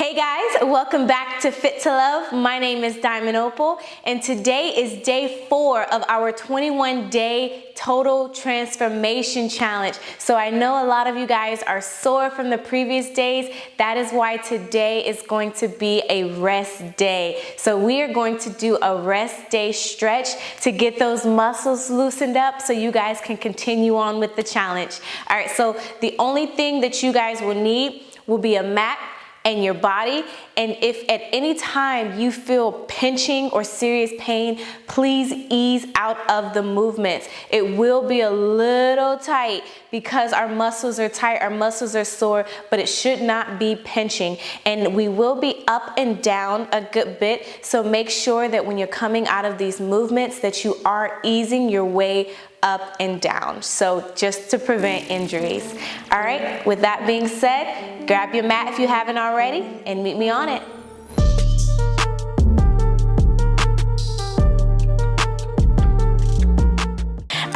Hey guys, welcome back to Fit to Love. My name is Diamond Opal, and today is day 4 of our 21-day total transformation challenge. So I know a lot of you guys are sore from the previous days. That is why today is going to be a rest day. So we are going to do a rest day stretch to get those muscles loosened up so you guys can continue on with the challenge. All right, so the only thing that you guys will need will be a mat and your body. And if at any time you feel pinching or serious pain, please ease out of the movements. It will be a little tight because our muscles are tight, our muscles are sore, but it should not be pinching. And we will be up and down a good bit, so make sure that when you're coming out of these movements that you are easing your way up and down, so just to prevent injuries. All right, with that being said, grab your mat if you haven't already and meet me on it.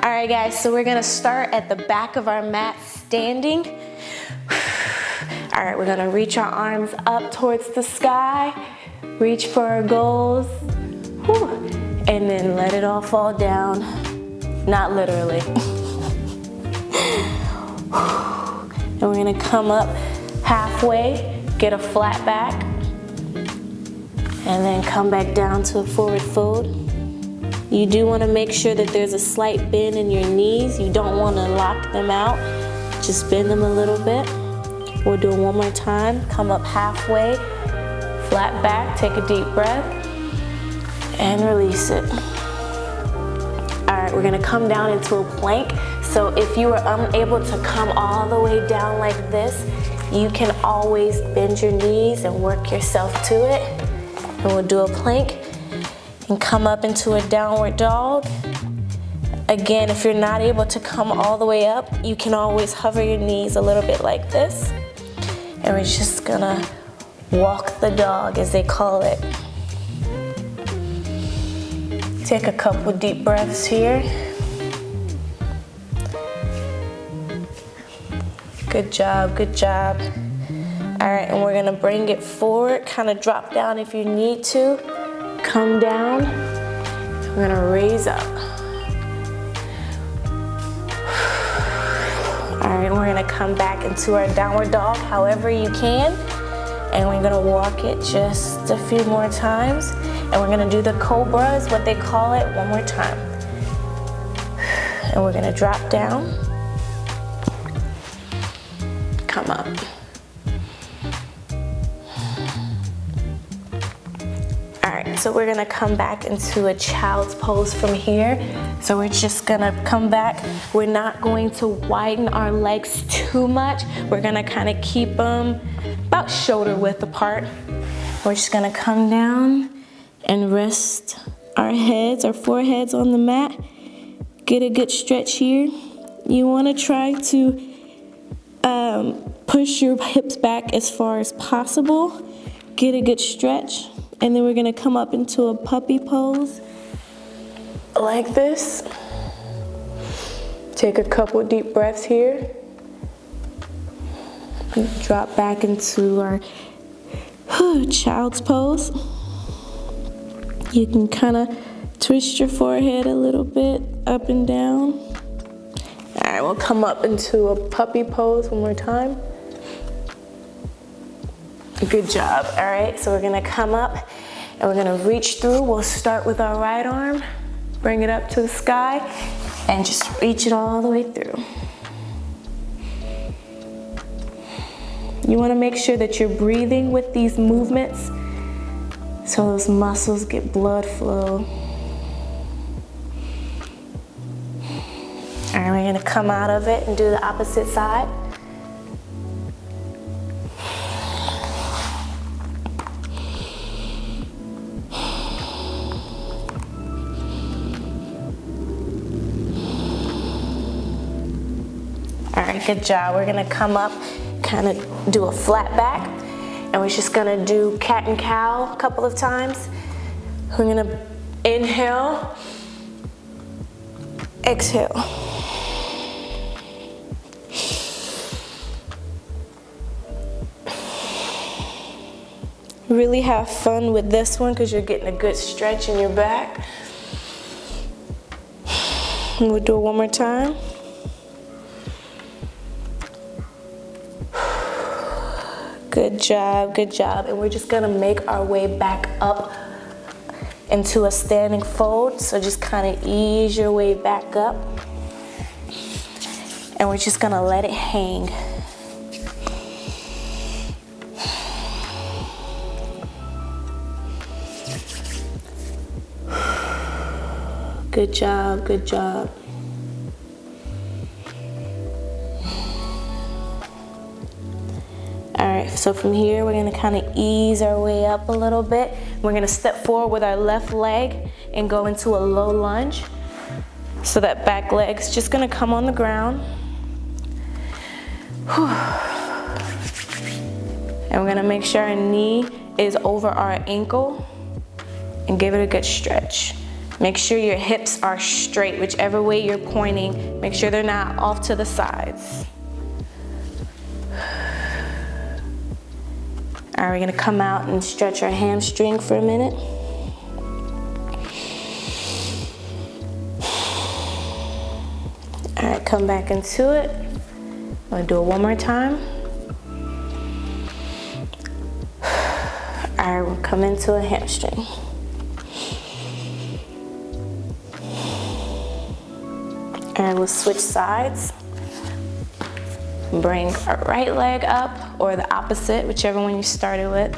All right guys, so we're gonna start at the back of our mat standing. All right, we're gonna reach our arms up towards the sky, reach for our goals, and then let it all fall down. Not literally. And we're gonna come up halfway, get a flat back, and then come back down to a forward fold. You do wanna make sure that there's a slight bend in your knees. You don't wanna lock them out. Just bend them a little bit. We'll do it one more time. Come up halfway, flat back, take a deep breath, and release it. All right, we're gonna come down into a plank. So if you are unable to come all the way down like this, you can always bend your knees and work yourself to it. And we'll do a plank and come up into a downward dog. Again, if you're not able to come all the way up, you can always hover your knees a little bit like this. And we're just gonna walk the dog, as they call it. Take a couple deep breaths here. Good job, good job. All right, and we're gonna bring it forward, kind of drop down if you need to. Come down, we're gonna raise up. All right, we're gonna come back into our downward dog however you can. And we're gonna walk it just a few more times. And we're gonna do the cobra, is what they call it, one more time. And we're gonna drop down, come up. All right, so we're gonna come back into a child's pose from here. So we're just gonna come back. We're not going to widen our legs too much. We're gonna kind of keep them about shoulder width apart. We're just gonna come down and rest our heads, our foreheads on the mat. Get a good stretch here. You wanna try to push your hips back as far as possible. Get a good stretch. And then we're gonna come up into a puppy pose like this. Take a couple deep breaths here. Drop back into our child's pose. You can kind of twist your forehead a little bit up and down. All right, we'll come up into a puppy pose one more time. Good job. All right, so we're gonna come up and we're gonna reach through. We'll start with our right arm, bring it up to the sky, and just reach it all the way through. You wanna make sure that you're breathing with these movements so those muscles get blood flow. All right, we're gonna come out of it and do the opposite side. All right, good job. We're gonna come up, kind of do a flat back. And we're just gonna do cat and cow a couple of times. We're gonna inhale, exhale. Really have fun with this one because you're getting a good stretch in your back. And we'll do it one more time. Good job, good job. And we're just gonna make our way back up into a standing fold. So just kind of ease your way back up. And we're just gonna let it hang. Good job, good job. All right, so from here, we're gonna kind of ease our way up a little bit. We're gonna step forward with our left leg and go into a low lunge. So that back leg's just gonna come on the ground. Whew. And we're gonna make sure our knee is over our ankle and give it a good stretch. Make sure your hips are straight, whichever way you're pointing. Make sure they're not off to the sides. All right, we're gonna come out and stretch our hamstring for a minute. All right, come back into it. I'm gonna do it one more time. All right, we'll come into a hamstring. All right, we'll switch sides. Bring our right leg up or the opposite, whichever one you started with.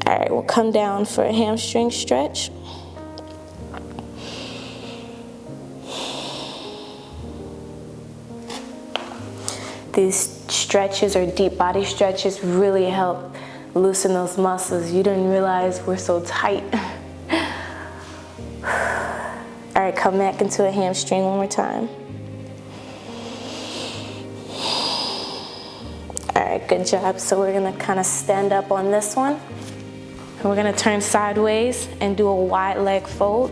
All right, we'll come down for a hamstring stretch. These stretches or deep body stretches really help loosen those muscles. You didn't realize we're so tight. All right, come back into a hamstring one more time. All right, good job. So we're gonna kind of stand up on this one. And we're gonna turn sideways and do a wide leg fold.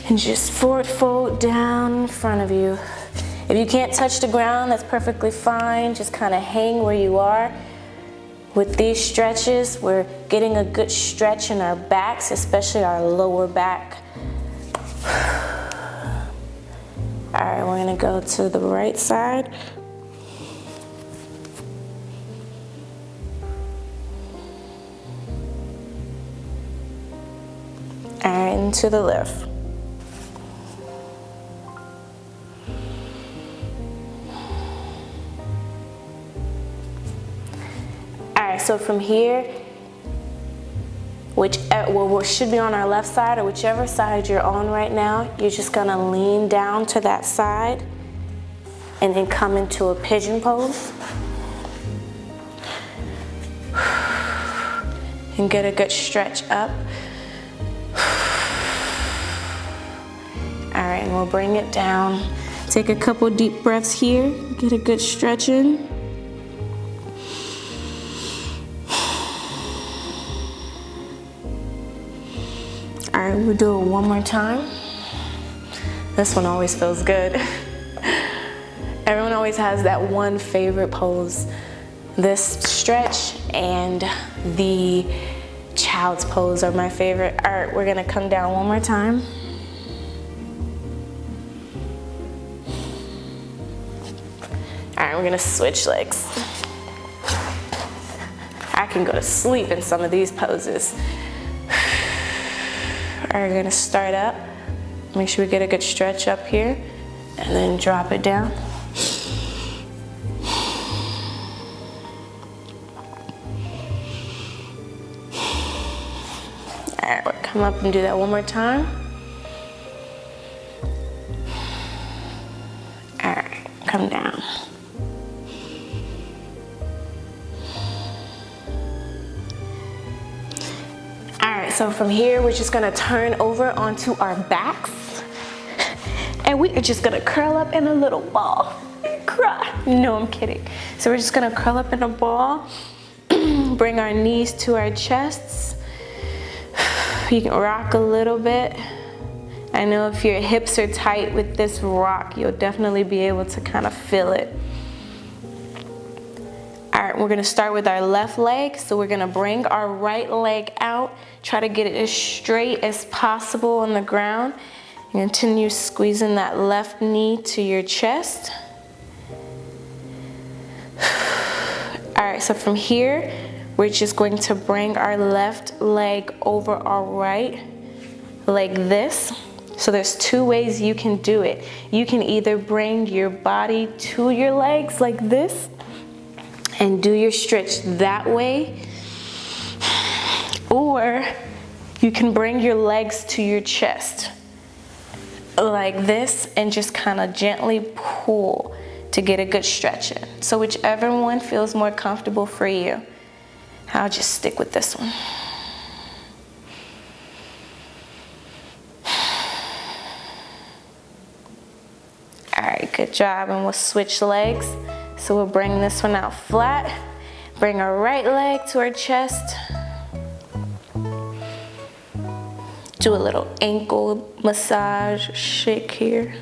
And just forward fold down in front of you. If you can't touch the ground, that's perfectly fine. Just kind of hang where you are. With these stretches, we're getting a good stretch in our backs, especially our lower back. All right, we're gonna go to the right side. All right, and to the left. All right, so from here, what should be on our left side or whichever side you're on right now, you're just gonna lean down to that side and then come into a pigeon pose. And get a good stretch up. All right, and we'll bring it down. Take a couple deep breaths here, get a good stretch in. All right, we'll do it one more time. This one always feels good. Everyone always has that one favorite pose. This stretch and the child's pose are my favorite. All right, we're gonna come down one more time. All right, we're gonna switch legs. I can go to sleep in some of these poses. All right, we're gonna start up. Make sure we get a good stretch up here and then drop it down. All right, we'll come up and do that one more time. All right, come down. So from here, we're just gonna turn over onto our backs and we are just gonna curl up in a little ball and cry. No, I'm kidding. So we're just gonna curl up in a ball, bring our knees to our chests. You can rock a little bit I know if your hips are tight with this rock, you'll definitely be able to kind of feel it. All right, we're gonna start with our left leg. So we're gonna bring our right leg out, try to get it as straight as possible on the ground. Continue squeezing that left knee to your chest. All right, so from here, we're just going to bring our left leg over our right, like this. So there's two ways you can do it. You can either bring your body to your legs like this and do your stretch that way, or you can bring your legs to your chest like this and just kind of gently pull to get a good stretch in. So whichever one feels more comfortable for you. I'll just stick with this one. All right, good job, and we'll switch legs. So we'll bring this one out flat, bring our right leg to our chest. Do a little ankle massage shake here.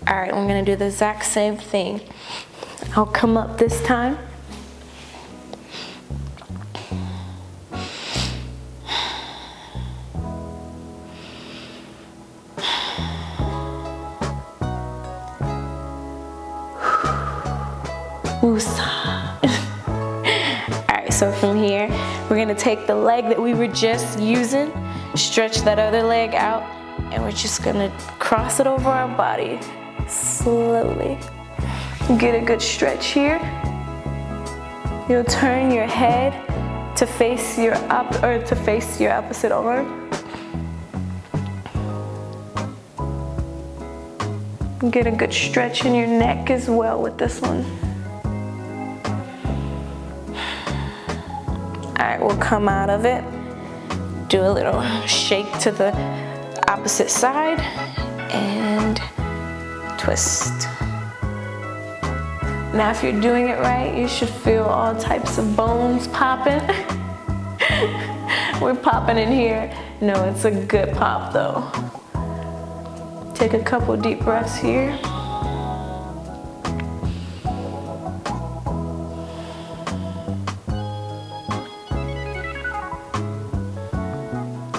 All right, I'm gonna do the exact same thing. I'll come up this time. Alright, so from here, we're gonna take the leg that we were just using, stretch that other leg out, and we're just gonna cross it over our body slowly. Get a good stretch here. You'll turn your head to face your opposite arm. Get a good stretch in your neck as well with this one. All right, we'll come out of it. Do a little shake to the opposite side and twist. Now, if you're doing it right, you should feel all types of bones popping. We're popping in here. No, it's a good pop though. Take a couple deep breaths here.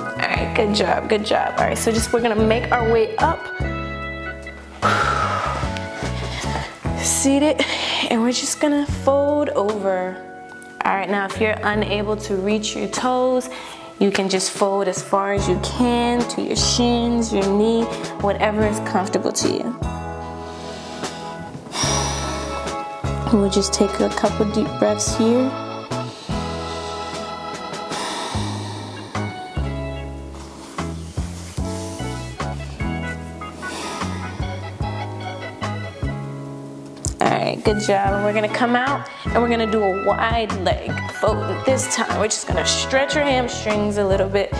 All right, good job, good job. All right, so we're gonna make our way up. Seated, and we're just gonna fold over. All right, now if you're unable to reach your toes, you can just fold as far as you can to your shins, your knee, whatever is comfortable to you. We'll just take a couple deep breaths here. Alright, good job. And we're gonna come out and we're gonna do a wide leg fold. This time we're just gonna stretch our hamstrings a little bit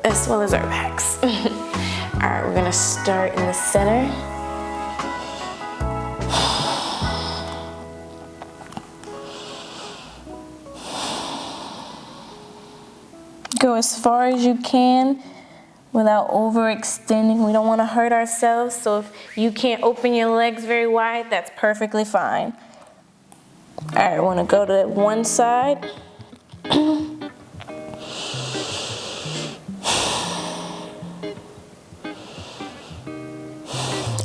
as well as our backs. Alright, we're gonna start in the center. Go as far as you can without overextending. We don't want to hurt ourselves, so if you can't open your legs very wide, that's perfectly fine. All right, I want to go to one side.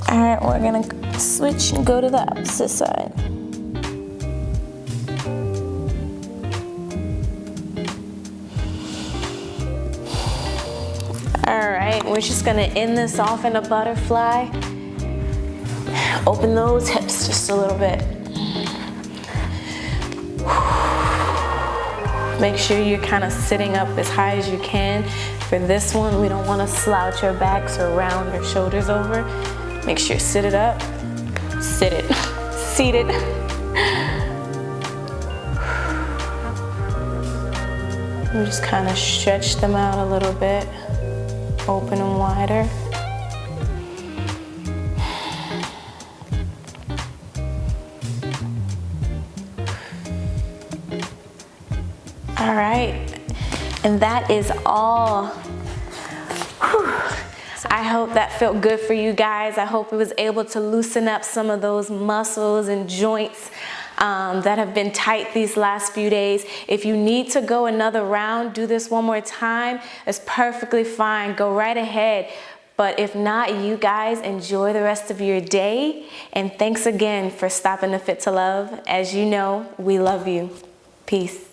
All right, we're gonna switch and go to the opposite side. All right, we're just gonna end this off in a butterfly. Open those hips just a little bit. Make sure you're kind of sitting up as high as you can. For this one, we don't want to slouch our backs or round our shoulders over. Make sure you sit it up, sit it, seated. We just kind of stretch them out a little bit. Open and wider. All right, and that is all hope that felt good for you guys. I hope it was able to loosen up some of those muscles and joints that have been tight these last few days. If you need to go another round, do this one more time, it's perfectly fine. Go right ahead. But if not, you guys enjoy the rest of your day. And thanks again for stopping to Fit to Love. As you know, we love you. Peace.